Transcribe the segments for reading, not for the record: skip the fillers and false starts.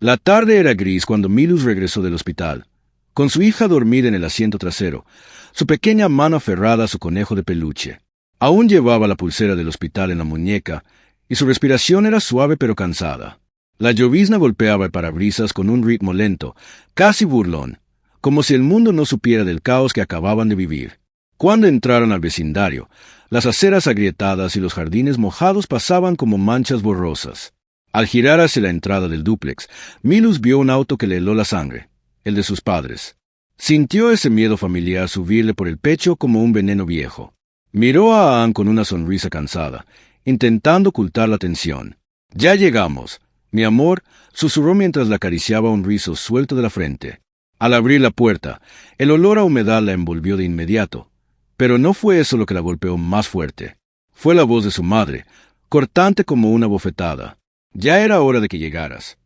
La tarde era gris cuando Milus regresó del hospital, con su hija dormida en el asiento trasero, su pequeña mano aferrada a su conejo de peluche. Aún llevaba la pulsera del hospital en la muñeca, y su respiración era suave pero cansada. La llovizna golpeaba el parabrisas con un ritmo lento, casi burlón, como si el mundo no supiera del caos que acababan de vivir. Cuando entraron al vecindario, las aceras agrietadas y los jardines mojados pasaban como manchas borrosas. Al girar hacia la entrada del dúplex, Milus vio un auto que le heló la sangre, el de sus padres. Sintió ese miedo familiar subirle por el pecho como un veneno viejo. Miró a Ann con una sonrisa cansada, intentando ocultar la tensión. «Ya llegamos, mi amor», susurró mientras le acariciaba un rizo suelto de la frente. Al abrir la puerta, el olor a humedad la envolvió de inmediato. Pero no fue eso lo que la golpeó más fuerte. Fue la voz de su madre, cortante como una bofetada. «Ya era hora de que llegaras».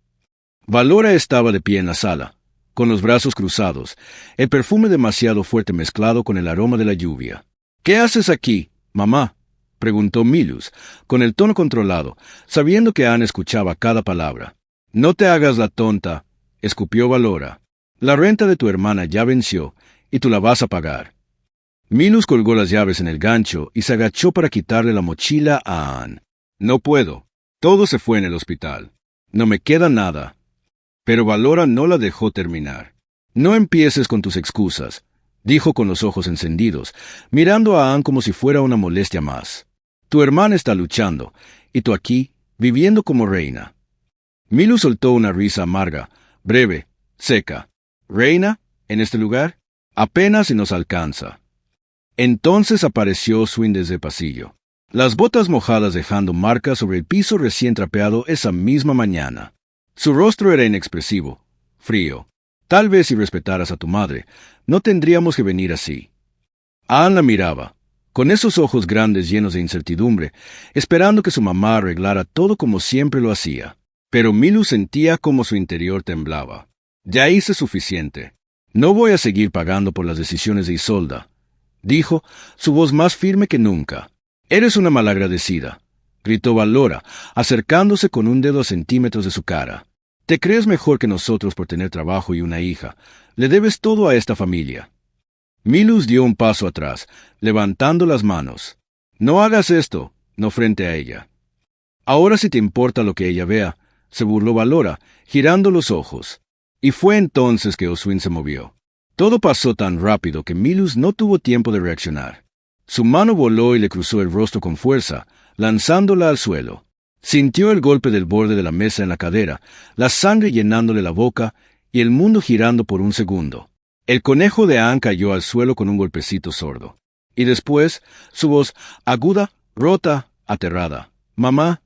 Valora estaba de pie en la sala, con los brazos cruzados, el perfume demasiado fuerte mezclado con el aroma de la lluvia. «¿Qué haces aquí, mamá?», preguntó Milus, con el tono controlado, sabiendo que Ann escuchaba cada palabra. «No te hagas la tonta», escupió Valora. «La renta de tu hermana ya venció, y tú la vas a pagar». Milus colgó las llaves en el gancho y se agachó para quitarle la mochila a Ann. «No puedo. Todo se fue en el hospital. No me queda nada». Pero Valora no la dejó terminar. «No empieces con tus excusas», dijo con los ojos encendidos, mirando a Ann como si fuera una molestia más. «Tu hermana está luchando, y tú aquí, viviendo como reina». Milus soltó una risa amarga, breve, seca. «¿Reina? ¿En este lugar? Apenas si nos alcanza». Entonces apareció Swin desde el pasillo, las botas mojadas dejando marcas sobre el piso recién trapeado esa misma mañana. Su rostro era inexpresivo, frío. «Tal vez si respetaras a tu madre, no tendríamos que venir así». Ann la miraba, con esos ojos grandes llenos de incertidumbre, esperando que su mamá arreglara todo como siempre lo hacía. Pero Milus sentía como su interior temblaba. «Ya hice suficiente. No voy a seguir pagando por las decisiones de Isolda», dijo, su voz más firme que nunca. «Eres una malagradecida», gritó Valora, acercándose con un dedo a centímetros de su cara. «Te crees mejor que nosotros por tener trabajo y una hija. Le debes todo a esta familia». Milus dio un paso atrás, levantando las manos. «No hagas esto», no frente a ella. «Ahora si te importa lo que ella vea», se burló Valora, girando los ojos. Y fue entonces que Oswin se movió. Todo pasó tan rápido que Milus no tuvo tiempo de reaccionar. Su mano voló y le cruzó el rostro con fuerza, lanzándola al suelo. Sintió el golpe del borde de la mesa en la cadera, la sangre llenándole la boca y el mundo girando por un segundo. El conejo de Ann cayó al suelo con un golpecito sordo. Y después, su voz aguda, rota, aterrada. «Mamá».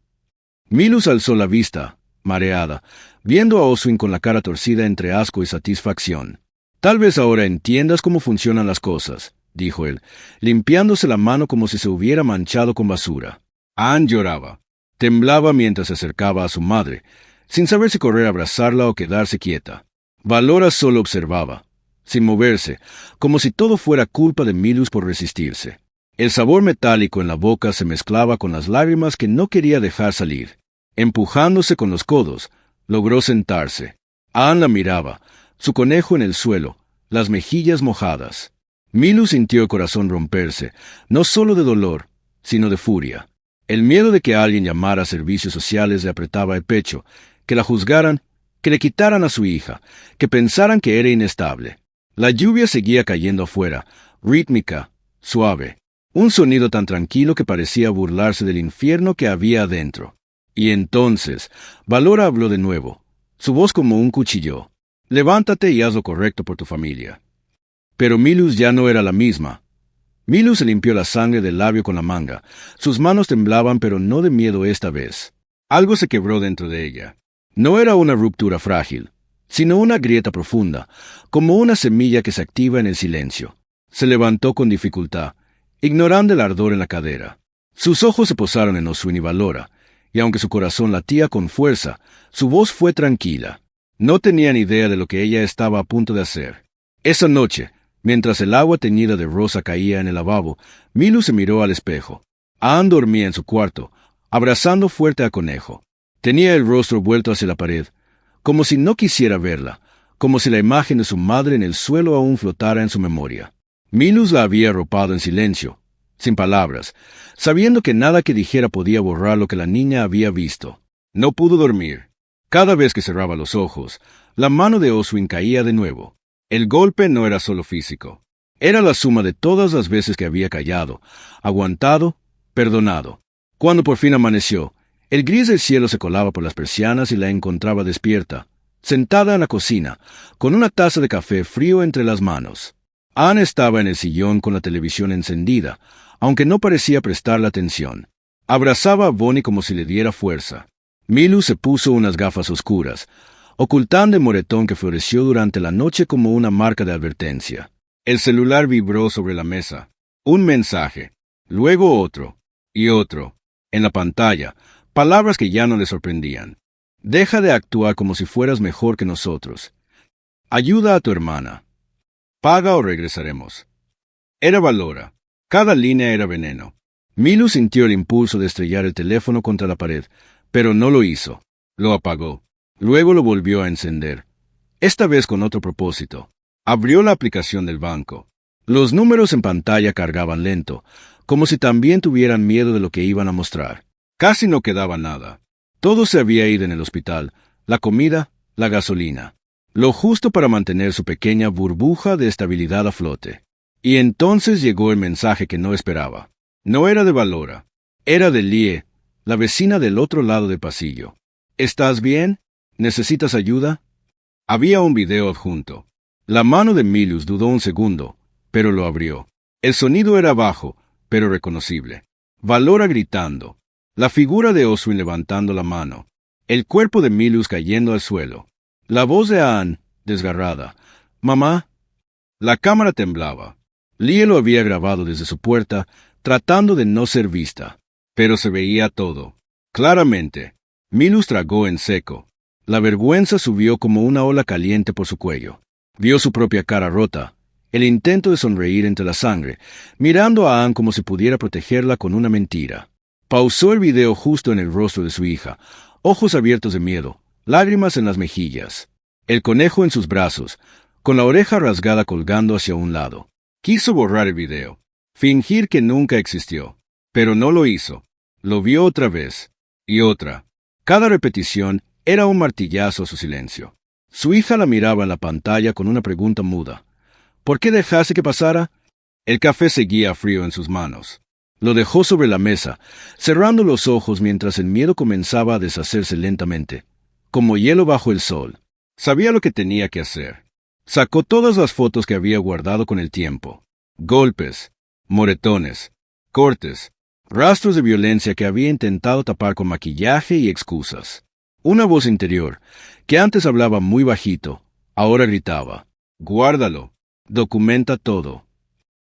Milus alzó la vista, mareada, viendo a Oswin con la cara torcida entre asco y satisfacción. «Tal vez ahora entiendas cómo funcionan las cosas», dijo él, limpiándose la mano como si se hubiera manchado con basura. Ann lloraba. Temblaba mientras se acercaba a su madre, sin saber si correr a abrazarla o quedarse quieta. Valora solo observaba, sin moverse, como si todo fuera culpa de Milus por resistirse. El sabor metálico en la boca se mezclaba con las lágrimas que no quería dejar salir. Empujándose con los codos, logró sentarse. Ann la miraba, su conejo en el suelo, las mejillas mojadas. Milus sintió el corazón romperse, no solo de dolor, sino de furia. El miedo de que alguien llamara a servicios sociales le apretaba el pecho, que la juzgaran, que le quitaran a su hija, que pensaran que era inestable. La lluvia seguía cayendo afuera, rítmica, suave, un sonido tan tranquilo que parecía burlarse del infierno que había adentro. Y entonces, Valora habló de nuevo, su voz como un cuchillo. «Levántate y haz lo correcto por tu familia». Pero Milus ya no era la misma. Milus se limpió la sangre del labio con la manga. Sus manos temblaban, pero no de miedo esta vez. Algo se quebró dentro de ella. No era una ruptura frágil, sino una grieta profunda, como una semilla que se activa en el silencio. Se levantó con dificultad, ignorando el ardor en la cadera. Sus ojos se posaron en Oswin y Valora, y aunque su corazón latía con fuerza, su voz fue tranquila. No tenían idea de lo que ella estaba a punto de hacer. Esa noche, mientras el agua teñida de rosa caía en el lavabo, Milus se miró al espejo. Ann dormía en su cuarto, abrazando fuerte al conejo. Tenía el rostro vuelto hacia la pared, como si no quisiera verla, como si la imagen de su madre en el suelo aún flotara en su memoria. Milus la había arropado en silencio, sin palabras, sabiendo que nada que dijera podía borrar lo que la niña había visto. No pudo dormir. Cada vez que cerraba los ojos, la mano de Oswin caía de nuevo. El golpe no era solo físico. Era la suma de todas las veces que había callado, aguantado, perdonado. Cuando por fin amaneció, el gris del cielo se colaba por las persianas y la encontraba despierta, sentada en la cocina, con una taza de café frío entre las manos. Anne estaba en el sillón con la televisión encendida, aunque no parecía prestarle atención. Abrazaba a Bonnie como si le diera fuerza. Milus se puso unas gafas oscuras, ocultando el moretón que floreció durante la noche como una marca de advertencia. El celular vibró sobre la mesa. Un mensaje, luego otro, y otro. En la pantalla, palabras que ya no le sorprendían. Deja de actuar como si fueras mejor que nosotros. Ayuda a tu hermana. Paga o regresaremos. Era Valora. Cada línea era veneno. Milus sintió el impulso de estrellar el teléfono contra la pared, pero no lo hizo. Lo apagó. Luego lo volvió a encender. Esta vez con otro propósito. Abrió la aplicación del banco. Los números en pantalla cargaban lento, como si también tuvieran miedo de lo que iban a mostrar. Casi no quedaba nada. Todo se había ido en el hospital, la comida, la gasolina. Lo justo para mantener su pequeña burbuja de estabilidad a flote. Y entonces llegó el mensaje que no esperaba. No era de Valora. Era de Lie, la vecina del otro lado del pasillo. ¿Estás bien? ¿Necesitas ayuda? Había un video adjunto. La mano de Milus dudó un segundo, pero lo abrió. El sonido era bajo, pero reconocible. Valora gritando. La figura de Oswin levantando la mano. El cuerpo de Milus cayendo al suelo. La voz de Anne, desgarrada. «Mamá». La cámara temblaba. Lie lo había grabado desde su puerta, tratando de no ser vista. Pero se veía todo. Claramente. Milus tragó en seco. La vergüenza subió como una ola caliente por su cuello. Vio su propia cara rota, el intento de sonreír entre la sangre, mirando a Anne como si pudiera protegerla con una mentira. Pausó el video justo en el rostro de su hija, ojos abiertos de miedo, lágrimas en las mejillas. El conejo en sus brazos, con la oreja rasgada colgando hacia un lado. Quiso borrar el video, fingir que nunca existió, pero no lo hizo. Lo vio otra vez, y otra. Cada repetición era un martillazo a su silencio. Su hija la miraba en la pantalla con una pregunta muda. ¿Por qué dejaste que pasara? El café seguía frío en sus manos. Lo dejó sobre la mesa, cerrando los ojos mientras el miedo comenzaba a deshacerse lentamente, como hielo bajo el sol. Sabía lo que tenía que hacer. Sacó todas las fotos que había guardado con el tiempo. Golpes, moretones, cortes, rastros de violencia que había intentado tapar con maquillaje y excusas. Una voz interior, que antes hablaba muy bajito, ahora gritaba. «Guárdalo. Documenta todo».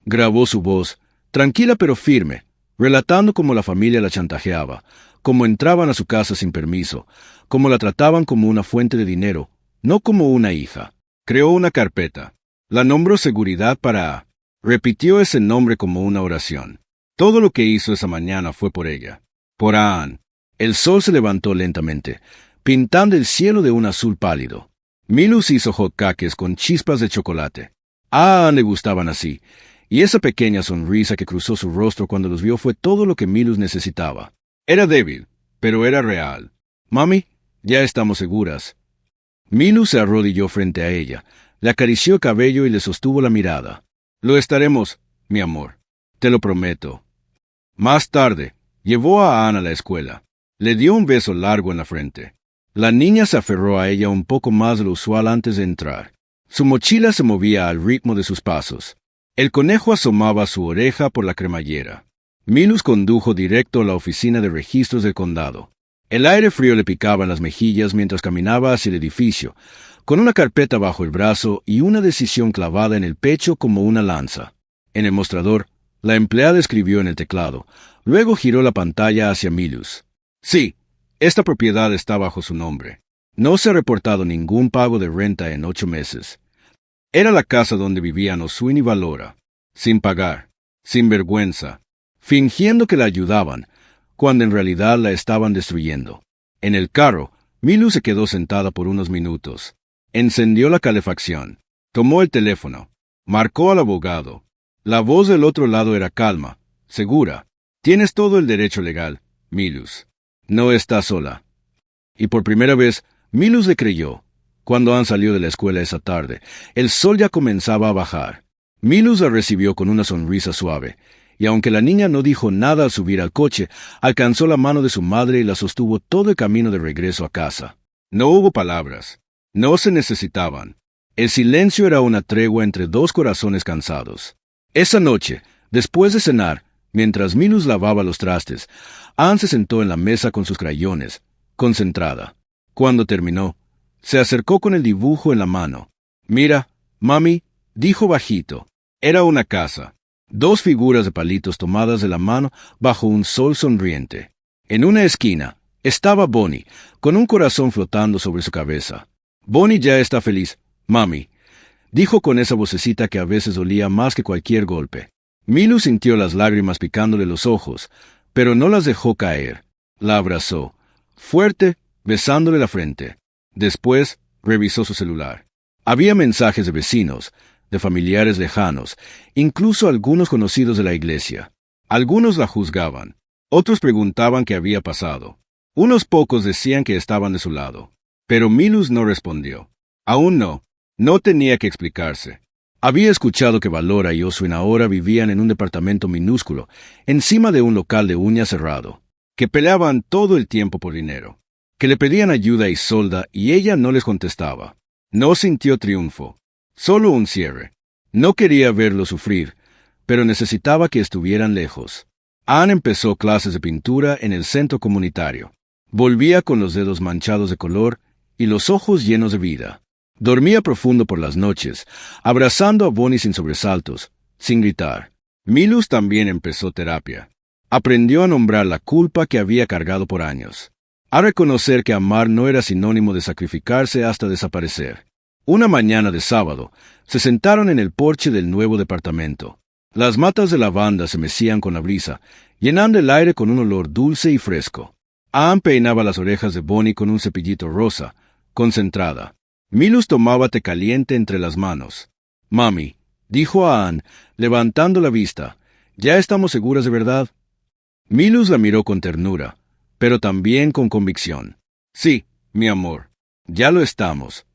Grabó su voz, tranquila pero firme, relatando cómo la familia la chantajeaba, cómo entraban a su casa sin permiso, cómo la trataban como una fuente de dinero, no como una hija. Creó una carpeta. La nombró Seguridad para A. Repitió ese nombre como una oración. Todo lo que hizo esa mañana fue por ella. Por Anne. El sol se levantó lentamente, pintando el cielo de un azul pálido. Milus hizo hotcakes con chispas de chocolate. A Anne le gustaban así, y esa pequeña sonrisa que cruzó su rostro cuando los vio fue todo lo que Milus necesitaba. Era débil, pero era real. «Mami, ya estamos seguras». Milus se arrodilló frente a ella, le acarició el cabello y le sostuvo la mirada. «Lo estaremos, mi amor. Te lo prometo». Más tarde, llevó a Anne a la escuela. Le dio un beso largo en la frente. La niña se aferró a ella un poco más de lo usual antes de entrar. Su mochila se movía al ritmo de sus pasos. El conejo asomaba su oreja por la cremallera. Milus condujo directo a la oficina de registros del condado. El aire frío le picaba en las mejillas mientras caminaba hacia el edificio, con una carpeta bajo el brazo y una decisión clavada en el pecho como una lanza. En el mostrador, la empleada escribió en el teclado. Luego giró la pantalla hacia Milus. «Sí, esta propiedad está bajo su nombre. No se ha reportado ningún pago de renta en 8 meses. Era la casa donde vivían Oswin y Valora, sin pagar, sin vergüenza, fingiendo que la ayudaban, cuando en realidad la estaban destruyendo. En el carro, Milu se quedó sentada por unos minutos. Encendió la calefacción. Tomó el teléfono. Marcó al abogado. La voz del otro lado era calma, segura. Tienes todo el derecho legal, Milus. No estás sola. Y por primera vez, Milus le creyó. Cuando Ann salió de la escuela esa tarde, el sol ya comenzaba a bajar. Milus la recibió con una sonrisa suave, y aunque la niña no dijo nada al subir al coche, alcanzó la mano de su madre y la sostuvo todo el camino de regreso a casa. No hubo palabras. No se necesitaban. El silencio era una tregua entre dos corazones cansados. Esa noche, después de cenar, mientras Milus lavaba los trastes, Ann se sentó en la mesa con sus crayones, concentrada. Cuando terminó, se acercó con el dibujo en la mano. «Mira, mami», dijo bajito. Era una casa. Dos figuras de palitos tomadas de la mano bajo un sol sonriente. En una esquina estaba Bonnie, con un corazón flotando sobre su cabeza. «Bonnie ya está feliz, mami», dijo con esa vocecita que a veces dolía más que cualquier golpe. Milu sintió las lágrimas picándole los ojos, pero no las dejó caer. La abrazó, fuerte, besándole la frente. Después, revisó su celular. Había mensajes de vecinos, de familiares lejanos, incluso algunos conocidos de la iglesia. Algunos la juzgaban, otros preguntaban qué había pasado. Unos pocos decían que estaban de su lado. Pero Milus no respondió. Aún no. No tenía que explicarse. Había escuchado que Valora y Oswin ahora vivían en un departamento minúsculo, encima de un local de uñas cerrado, que peleaban todo el tiempo por dinero, que le pedían ayuda a Isolda y ella no les contestaba. No sintió triunfo, solo un cierre. No quería verlo sufrir, pero necesitaba que estuvieran lejos. Ann empezó clases de pintura en el centro comunitario. Volvía con los dedos manchados de color y los ojos llenos de vida. Dormía profundo por las noches, abrazando a Bonnie sin sobresaltos, sin gritar. Milus también empezó terapia. Aprendió a nombrar la culpa que había cargado por años. A reconocer que amar no era sinónimo de sacrificarse hasta desaparecer. Una mañana de sábado, se sentaron en el porche del nuevo departamento. Las matas de lavanda se mecían con la brisa, llenando el aire con un olor dulce y fresco. Ann peinaba las orejas de Bonnie con un cepillito rosa, concentrada. Milus tomaba té caliente entre las manos. «Mami», dijo a Ann, levantando la vista, «¿ya estamos seguras de verdad?» Milus la miró con ternura, pero también con convicción. «Sí, mi amor, ya lo estamos».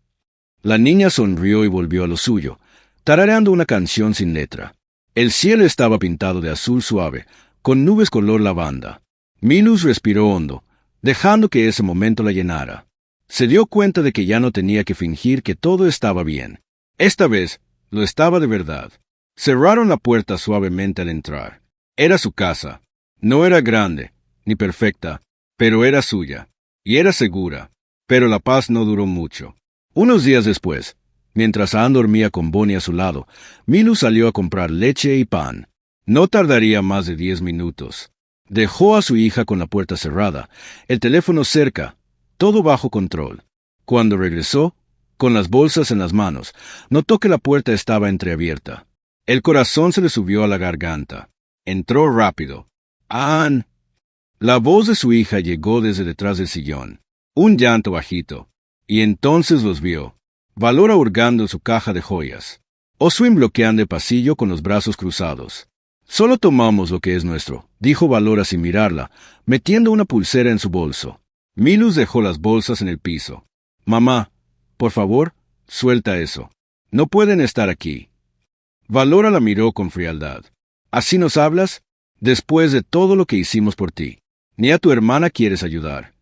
La niña sonrió y volvió a lo suyo, tarareando una canción sin letra. El cielo estaba pintado de azul suave, con nubes color lavanda. Milus respiró hondo, dejando que ese momento la llenara. Se dio cuenta de que ya no tenía que fingir que todo estaba bien. Esta vez, lo estaba de verdad. Cerraron la puerta suavemente al entrar. Era su casa. No era grande, ni perfecta, pero era suya. Y era segura. Pero la paz no duró mucho. Unos días después, mientras Ann dormía con Bonnie a su lado, Milus salió a comprar leche y pan. No tardaría más de 10 minutos. Dejó a su hija con la puerta cerrada, el teléfono cerca, todo bajo control. Cuando regresó, con las bolsas en las manos, notó que la puerta estaba entreabierta. El corazón se le subió a la garganta. Entró rápido. «Ann». La voz de su hija llegó desde detrás del sillón. Un llanto bajito. Y entonces los vio. Valora hurgando en su caja de joyas. Oswin bloqueando el pasillo con los brazos cruzados. «Solo tomamos lo que es nuestro», dijo Valora sin mirarla, metiendo una pulsera en su bolso. Milus dejó las bolsas en el piso. «Mamá, por favor, suelta eso. No pueden estar aquí». Valora la miró con frialdad. «¿Así nos hablas? Después de todo lo que hicimos por ti. Ni a tu hermana quieres ayudar».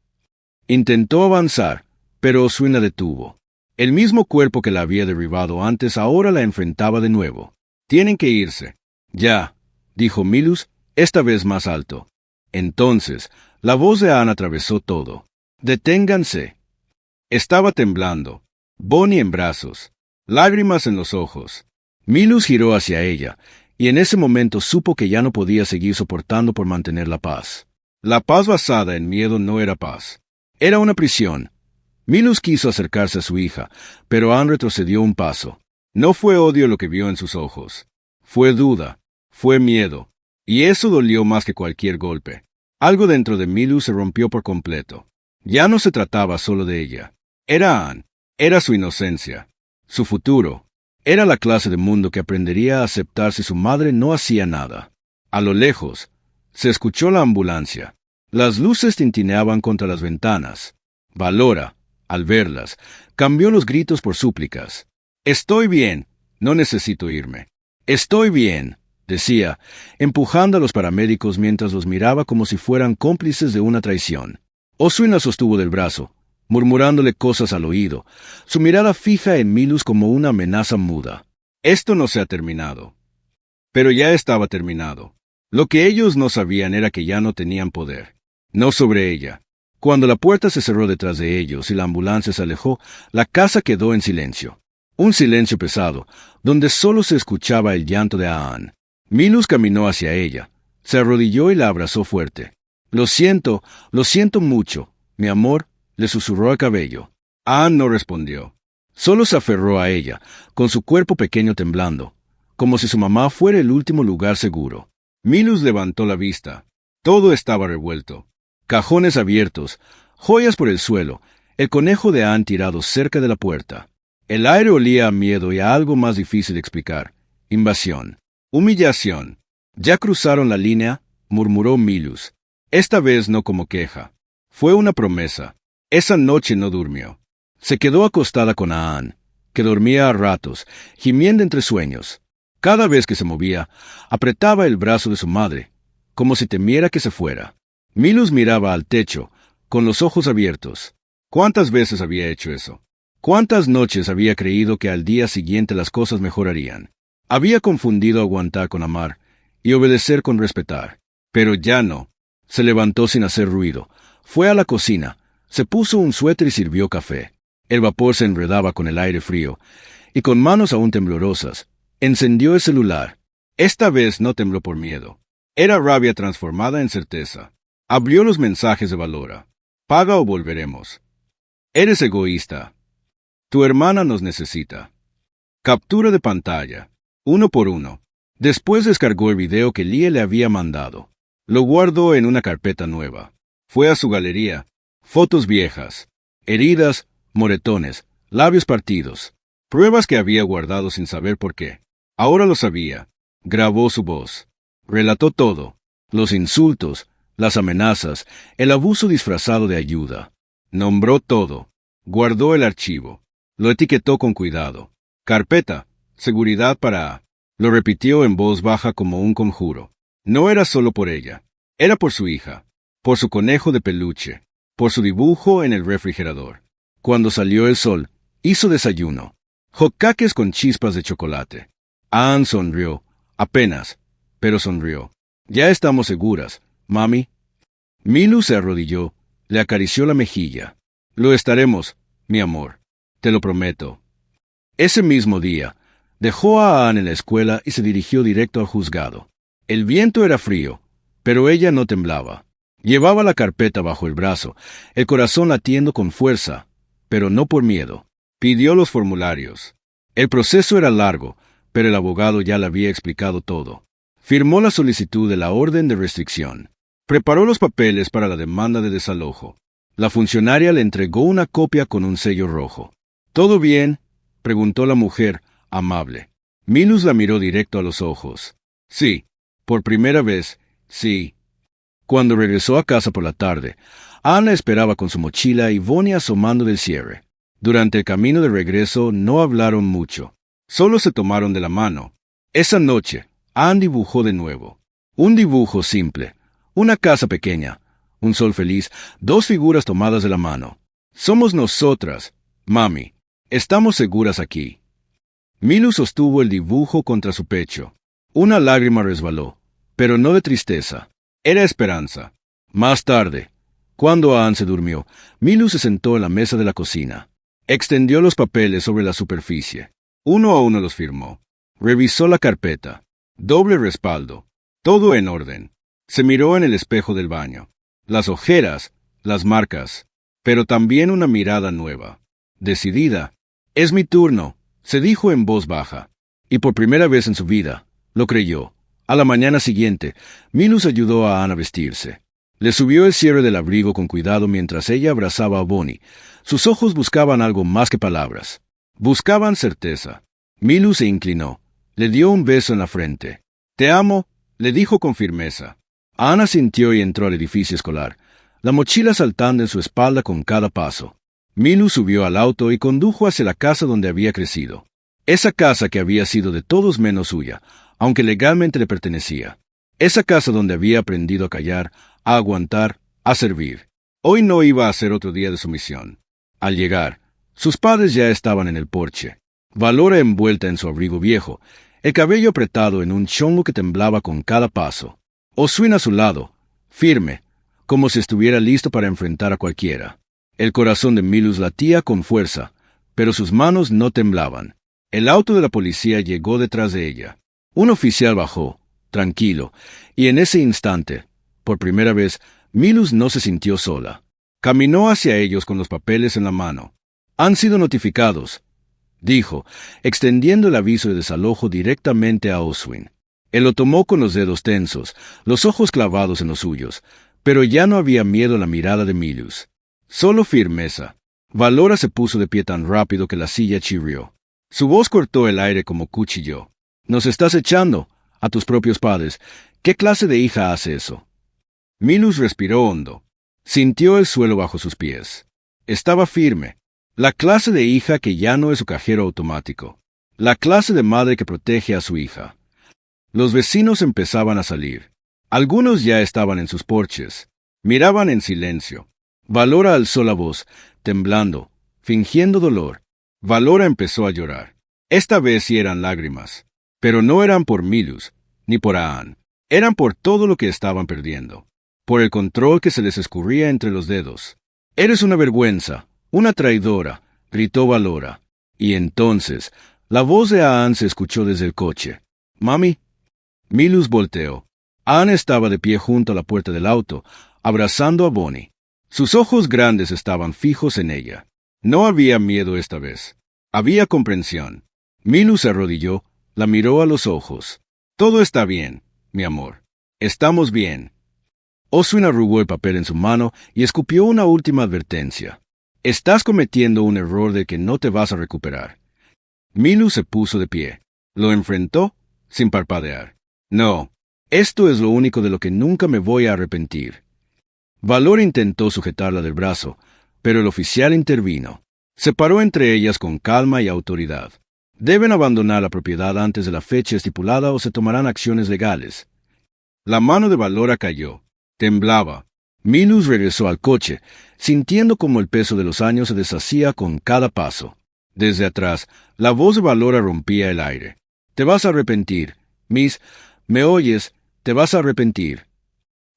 Intentó avanzar, pero Oswin la detuvo. El mismo cuerpo que la había derribado antes ahora la enfrentaba de nuevo. «Tienen que irse». «Ya», dijo Milus, esta vez más alto. Entonces, la voz de Ann atravesó todo. «Deténganse». Estaba temblando. Bonnie en brazos, lágrimas en los ojos. Milus giró hacia ella, y en ese momento supo que ya no podía seguir soportando por mantener la paz. La paz basada en miedo no era paz. Era una prisión. Milus quiso acercarse a su hija, pero Ann retrocedió un paso. No fue odio lo que vio en sus ojos. Fue duda, fue miedo, y eso dolió más que cualquier golpe. Algo dentro de Milus se rompió por completo. Ya no se trataba solo de ella. Era Anne, era su inocencia, su futuro. Era la clase de mundo que aprendería a aceptar si su madre no hacía nada. A lo lejos, se escuchó la ambulancia. Las luces tintineaban contra las ventanas. Valora, al verlas, cambió los gritos por súplicas. «Estoy bien, no necesito irme». «Estoy bien», decía, empujando a los paramédicos mientras los miraba como si fueran cómplices de una traición. Oswin la sostuvo del brazo, murmurándole cosas al oído, su mirada fija en Milus como una amenaza muda. Esto no se ha terminado. Pero ya estaba terminado. Lo que ellos no sabían era que ya no tenían poder. No sobre ella. Cuando la puerta se cerró detrás de ellos y la ambulancia se alejó, la casa quedó en silencio. Un silencio pesado, donde solo se escuchaba el llanto de Anne. Milus caminó hacia ella, se arrodilló y la abrazó fuerte. Lo siento mucho, mi amor», le susurró al cabello. Anne no respondió. Solo se aferró a ella, con su cuerpo pequeño temblando, como si su mamá fuera el último lugar seguro. Milus levantó la vista. Todo estaba revuelto. Cajones abiertos, joyas por el suelo, el conejo de Anne tirado cerca de la puerta. El aire olía a miedo y a algo más difícil de explicar. Invasión. Humillación. «Ya cruzaron la línea», murmuró Milus. Esta vez no como queja. Fue una promesa. Esa noche no durmió. Se quedó acostada con Anne, que dormía a ratos, gimiendo entre sueños. Cada vez que se movía, apretaba el brazo de su madre, como si temiera que se fuera. Milus miraba al techo, con los ojos abiertos. ¿Cuántas veces había hecho eso? ¿Cuántas noches había creído que al día siguiente las cosas mejorarían? Había confundido aguantar con amar y obedecer con respetar. Pero ya no. Se levantó sin hacer ruido. Fue a la cocina, se puso un suéter y sirvió café. El vapor se enredaba con el aire frío, y con manos aún temblorosas, encendió el celular. Esta vez no tembló por miedo. Era rabia transformada en certeza. Abrió los mensajes de Valora. «Paga o volveremos». «Eres egoísta. Tu hermana nos necesita». Captura de pantalla. 1 por 1. Después descargó el video que Lie le había mandado. Lo guardó en una carpeta nueva. Fue a su galería. Fotos viejas. Heridas, moretones, labios partidos. Pruebas que había guardado sin saber por qué. Ahora lo sabía. Grabó su voz. Relató todo. Los insultos, las amenazas, el abuso disfrazado de ayuda. Nombró todo. Guardó el archivo. Lo etiquetó con cuidado. Carpeta. Seguridad para A. Lo repitió en voz baja como un conjuro. No era solo por ella. Era por su hija. Por su conejo de peluche. Por su dibujo en el refrigerador. Cuando salió el sol, hizo desayuno. Hotcakes con chispas de chocolate. Anne sonrió. Apenas. Pero sonrió. «Ya estamos seguras, mami». Milus se arrodilló. Le acarició la mejilla. «Lo estaremos, mi amor. Te lo prometo». Ese mismo día, dejó a Anne en la escuela y se dirigió directo al juzgado. El viento era frío, pero ella no temblaba. Llevaba la carpeta bajo el brazo, el corazón latiendo con fuerza, pero no por miedo. Pidió los formularios. El proceso era largo, pero el abogado ya le había explicado todo. Firmó la solicitud de la orden de restricción. Preparó los papeles para la demanda de desalojo. La funcionaria le entregó una copia con un sello rojo. «¿Todo bien?», preguntó la mujer, amable. Milus la miró directo a los ojos. «Sí, por primera vez, sí». Cuando regresó a casa por la tarde, Anne esperaba con su mochila y Bonnie asomando del cierre. Durante el camino de regreso no hablaron mucho. Solo se tomaron de la mano. Esa noche, Anne dibujó de nuevo. Un dibujo simple. Una casa pequeña. Un sol feliz. 2 figuras tomadas de la mano. «Somos nosotras, mami. Estamos seguras aquí». Milus sostuvo el dibujo contra su pecho. Una lágrima resbaló, pero no de tristeza. Era esperanza. Más tarde, cuando Anne se durmió, Milus se sentó en la mesa de la cocina. Extendió los papeles sobre la superficie. Uno a uno los firmó. Revisó la carpeta. Doble respaldo. Todo en orden. Se miró en el espejo del baño. Las ojeras, las marcas, pero también una mirada nueva. Decidida. «Es mi turno», se dijo en voz baja. Y por primera vez en su vida, lo creyó. A la mañana siguiente, Milus ayudó a Anne a vestirse. Le subió el cierre del abrigo con cuidado mientras ella abrazaba a Bonnie. Sus ojos buscaban algo más que palabras. Buscaban certeza. Milu se inclinó. Le dio un beso en la frente. «Te amo», le dijo con firmeza. Ann asintió y entró al edificio escolar, la mochila saltando en su espalda con cada paso. Milu subió al auto y condujo hacia la casa donde había crecido. Esa casa que había sido de todos menos suya, aunque legalmente le pertenecía. Esa casa donde había aprendido a callar, a aguantar, a servir. Hoy no iba a ser otro día de sumisión. Al llegar, sus padres ya estaban en el porche. Valora envuelta en su abrigo viejo, el cabello apretado en un chongo que temblaba con cada paso. Oswin a su lado, firme, como si estuviera listo para enfrentar a cualquiera. El corazón de Milus latía con fuerza, pero sus manos no temblaban. El auto de la policía llegó detrás de ella. Un oficial bajó, tranquilo, y en ese instante, por primera vez, Milus no se sintió sola. Caminó hacia ellos con los papeles en la mano. «Han sido notificados», dijo, extendiendo el aviso de desalojo directamente a Oswin. Él lo tomó con los dedos tensos, los ojos clavados en los suyos, pero ya no había miedo a la mirada de Milus. Solo firmeza. Valora se puso de pie tan rápido que la silla chirrió. Su voz cortó el aire como cuchillo. «Nos estás echando a tus propios padres. ¿Qué clase de hija hace eso?» Milus respiró hondo. Sintió el suelo bajo sus pies. Estaba firme. La clase de hija que ya no es su cajero automático. La clase de madre que protege a su hija. Los vecinos empezaban a salir. Algunos ya estaban en sus porches. Miraban en silencio. Valora alzó la voz, temblando, fingiendo dolor. Valora empezó a llorar. Esta vez sí eran lágrimas. Pero no eran por Milus, ni por Ann. Eran por todo lo que estaban perdiendo. Por el control que se les escurría entre los dedos. «Eres una vergüenza, una traidora», gritó Valora. Y entonces, la voz de Ann se escuchó desde el coche. «Mami». Milus volteó. Ann estaba de pie junto a la puerta del auto, abrazando a Bonnie. Sus ojos grandes estaban fijos en ella. No había miedo esta vez. Había comprensión. Milus se arrodilló, la miró a los ojos. «Todo está bien, mi amor. Estamos bien». Oswin arrugó el papel en su mano y escupió una última advertencia. «Estás cometiendo un error del que no te vas a recuperar». Milus se puso de pie. Lo enfrentó sin parpadear. «No, esto es lo único de lo que nunca me voy a arrepentir». Valor intentó sujetarla del brazo, pero el oficial intervino. Se paró entre ellas con calma y autoridad. «Deben abandonar la propiedad antes de la fecha estipulada o se tomarán acciones legales». La mano de Valora cayó. Temblaba. Milus regresó al coche, sintiendo como el peso de los años se deshacía con cada paso. Desde atrás, la voz de Valora rompía el aire. «Te vas a arrepentir, Miss. ¿Me oyes? Te vas a arrepentir».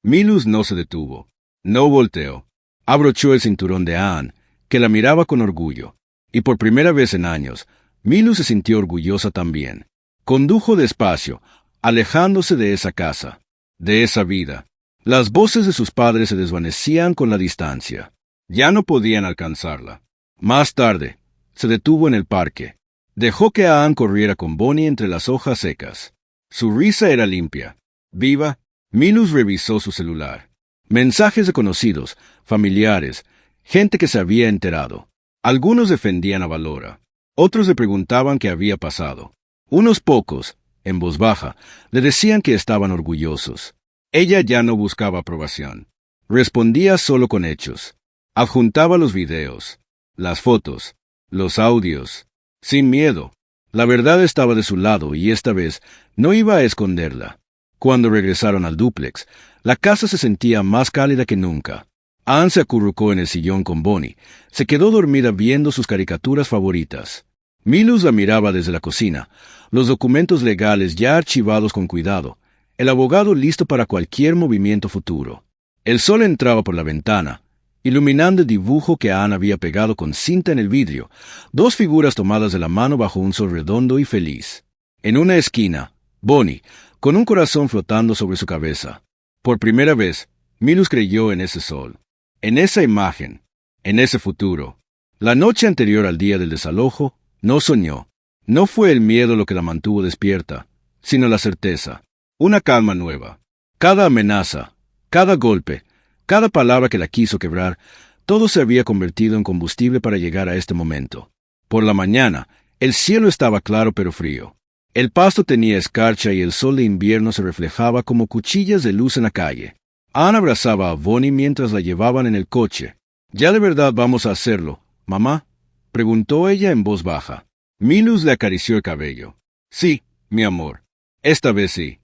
Milus no se detuvo. No volteó. Abrochó el cinturón de Ann, que la miraba con orgullo. Y por primera vez en años, Milus se sintió orgullosa también. Condujo despacio, alejándose de esa casa, de esa vida. Las voces de sus padres se desvanecían con la distancia. Ya no podían alcanzarla. Más tarde, se detuvo en el parque. Dejó que Ann corriera con Bonnie entre las hojas secas. Su risa era limpia, viva. Milus revisó su celular. Mensajes de conocidos, familiares, gente que se había enterado. Algunos defendían a Valora. Otros le preguntaban qué había pasado. Unos pocos, en voz baja, le decían que estaban orgullosos. Ella ya no buscaba aprobación. Respondía solo con hechos. Adjuntaba los videos, las fotos, los audios, sin miedo. La verdad estaba de su lado y esta vez no iba a esconderla. Cuando regresaron al dúplex, la casa se sentía más cálida que nunca. Ann se acurrucó en el sillón con Bonnie. Se quedó dormida viendo sus caricaturas favoritas. Milus la miraba desde la cocina, los documentos legales ya archivados con cuidado, el abogado listo para cualquier movimiento futuro. El sol entraba por la ventana, iluminando el dibujo que Ann había pegado con cinta en el vidrio, dos figuras tomadas de la mano bajo un sol redondo y feliz. En una esquina, Bonnie, con un corazón flotando sobre su cabeza. Por primera vez, Milus creyó en ese sol, en esa imagen, en ese futuro. La noche anterior al día del desalojo, no soñó. No fue el miedo lo que la mantuvo despierta, sino la certeza, una calma nueva. Cada amenaza, cada golpe, Cada palabra que la quiso quebrar, todo se había convertido en combustible para llegar a este momento. Por la mañana, el cielo estaba claro pero frío. El pasto tenía escarcha y el sol de invierno se reflejaba como cuchillas de luz en la calle. Anne abrazaba a Bonnie mientras la llevaban en el coche. «¿Ya de verdad vamos a hacerlo, mamá?», preguntó ella en voz baja. Milus le acarició el cabello. «Sí, mi amor. Esta vez sí».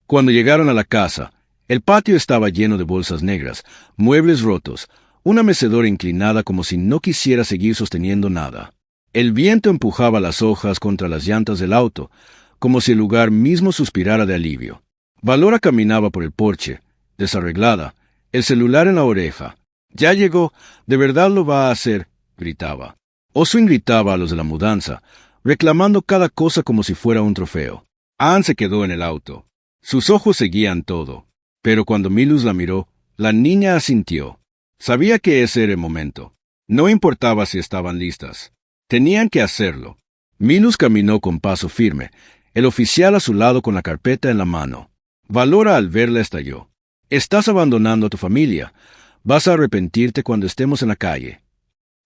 Cuando llegaron a la casa, el patio estaba lleno de bolsas negras, muebles rotos, una mecedora inclinada como si no quisiera seguir sosteniendo nada. El viento empujaba las hojas contra las llantas del auto, como si el lugar mismo suspirara de alivio. Valora caminaba por el porche, desarreglada, el celular en la oreja. «Ya llegó, de verdad lo va a hacer», gritaba. Oswin gritaba a los de la mudanza, reclamando cada cosa como si fuera un trofeo. Anne se quedó en el auto. Sus ojos seguían todo. Pero cuando Milus la miró, la niña asintió. Sabía que ese era el momento. No importaba si estaban listas. Tenían que hacerlo. Milus caminó con paso firme, el oficial a su lado con la carpeta en la mano. Valora al verla estalló. «Estás abandonando a tu familia. Vas a arrepentirte cuando estemos en la calle».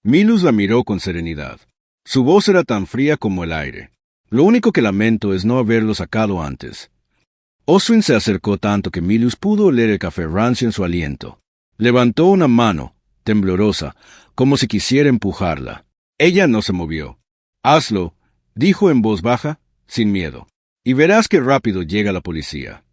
Milus la miró con serenidad. Su voz era tan fría como el aire. «Lo único que lamento es no haberlo sacado antes». Oswin se acercó tanto que Milus pudo oler el café rancio en su aliento. Levantó una mano, temblorosa, como si quisiera empujarla. Ella no se movió. «Hazlo», dijo en voz baja, sin miedo, «y verás qué rápido llega la policía».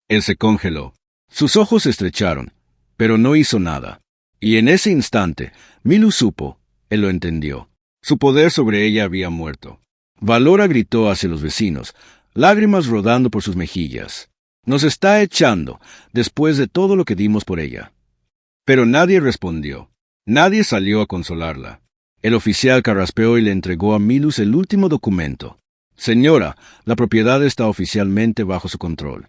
Él se congeló. Sus ojos se estrecharon, pero no hizo nada. Y en ese instante, Milus supo, él lo entendió. Su poder sobre ella había muerto. Valora gritó hacia los vecinos, lágrimas rodando por sus mejillas. «Nos está echando, después de todo lo que dimos por ella». Pero nadie respondió. Nadie salió a consolarla. El oficial carraspeó y le entregó a Milus el último documento. «Señora, la propiedad está oficialmente bajo su control».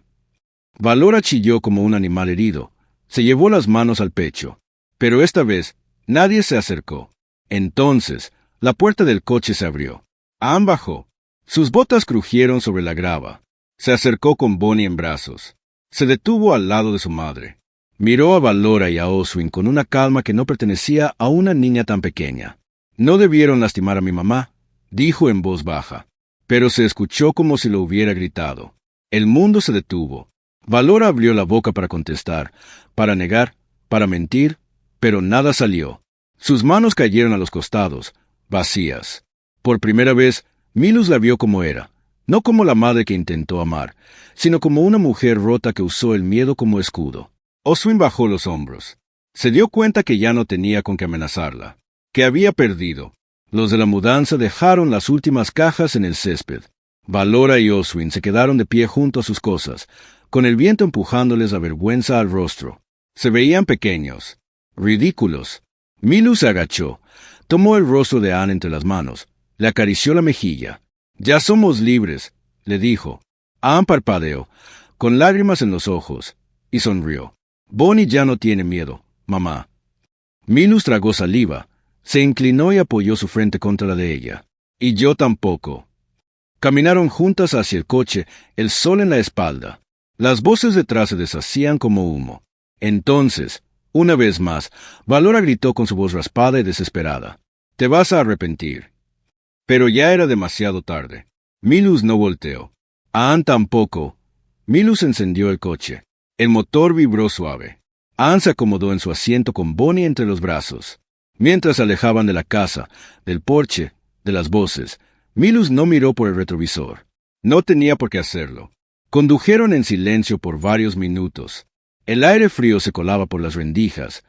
Valora chilló como un animal herido. Se llevó las manos al pecho. Pero esta vez, nadie se acercó. Entonces, la puerta del coche se abrió. Anne bajó. Sus botas crujieron sobre la grava. Se acercó con Bonnie en brazos. Se detuvo al lado de su madre. Miró a Valora y a Oswin con una calma que no pertenecía a una niña tan pequeña. «No debieron lastimar a mi mamá», dijo en voz baja. Pero se escuchó como si lo hubiera gritado. El mundo se detuvo. Valora abrió la boca para contestar, para negar, para mentir, pero nada salió. Sus manos cayeron a los costados, vacías. Por primera vez, Milus la vio como era, no como la madre que intentó amar, sino como una mujer rota que usó el miedo como escudo. Oswin bajó los hombros. Se dio cuenta que ya no tenía con qué amenazarla, que había perdido. Los de la mudanza dejaron las últimas cajas en el césped. Valora y Oswin se quedaron de pie junto a sus cosas, con el viento empujándoles la vergüenza al rostro. Se veían pequeños, ridículos. Milus se agachó, tomó el rostro de Anne entre las manos, le acarició la mejilla. «Ya somos libres», le dijo. Anne parpadeó, con lágrimas en los ojos, y sonrió. «Bonnie ya no tiene miedo, mamá». Milus tragó saliva, se inclinó y apoyó su frente contra la de ella. «Y yo tampoco». Caminaron juntas hacia el coche, el sol en la espalda. Las voces detrás se deshacían como humo. Entonces, una vez más, Valora gritó con su voz raspada y desesperada. «Te vas a arrepentir». Pero ya era demasiado tarde. Milus no volteó. Anne tampoco. Milus encendió el coche. El motor vibró suave. Anne se acomodó en su asiento con Bonnie entre los brazos. Mientras se alejaban de la casa, del porche, de las voces, Milus no miró por el retrovisor. No tenía por qué hacerlo. Condujeron en silencio por varios minutos. El aire frío se colaba por las rendijas,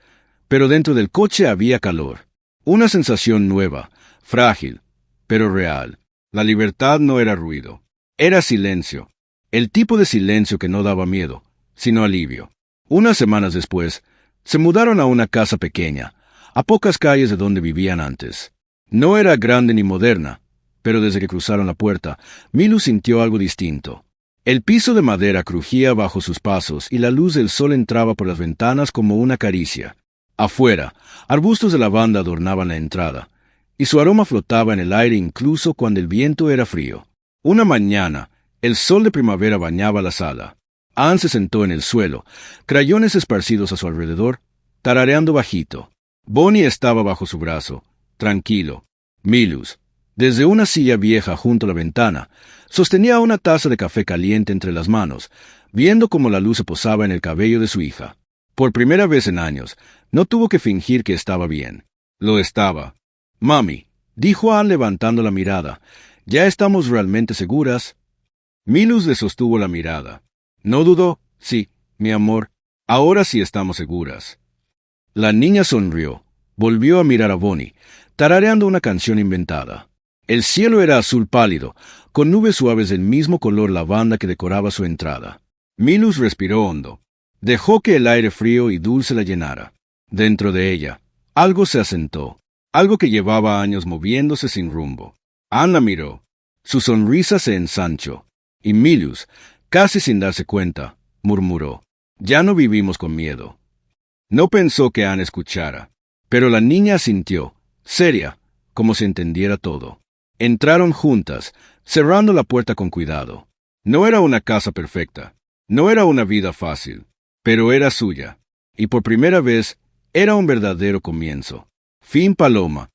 pero dentro del coche había calor. Una sensación nueva, frágil, pero real. La libertad no era ruido. Era silencio. El tipo de silencio que no daba miedo, sino alivio. Unas semanas después, se mudaron a una casa pequeña, a pocas calles de donde vivían antes. No era grande ni moderna, pero desde que cruzaron la puerta, Milus sintió algo distinto. El piso de madera crujía bajo sus pasos y la luz del sol entraba por las ventanas como una caricia. Afuera, arbustos de lavanda adornaban la entrada, y su aroma flotaba en el aire incluso cuando el viento era frío. Una mañana, el sol de primavera bañaba la sala. Anne se sentó en el suelo, crayones esparcidos a su alrededor, tarareando bajito. Bonnie estaba bajo su brazo, tranquilo. Milus, desde una silla vieja junto a la ventana, sostenía una taza de café caliente entre las manos, viendo cómo la luz se posaba en el cabello de su hija. Por primera vez en años, no tuvo que fingir que estaba bien. Lo estaba. «Mami», dijo Anne levantando la mirada, «¿ya estamos realmente seguras?» Milus le sostuvo la mirada. No dudó. «Sí, mi amor, ahora sí estamos seguras». La niña sonrió. Volvió a mirar a Bonnie, tarareando una canción inventada. El cielo era azul pálido, con nubes suaves del mismo color lavanda que decoraba su entrada. Milus respiró hondo. Dejó que el aire frío y dulce la llenara. Dentro de ella, algo se asentó, algo que llevaba años moviéndose sin rumbo. Anne la miró. Su sonrisa se ensanchó, y Milus, casi sin darse cuenta, murmuró: «Ya no vivimos con miedo». No pensó que Anne escuchara, pero la niña asintió, seria, como si entendiera todo. Entraron juntas, cerrando la puerta con cuidado. No era una casa perfecta, no era una vida fácil, pero era suya, y por primera vez era un verdadero comienzo. Fin Paloma,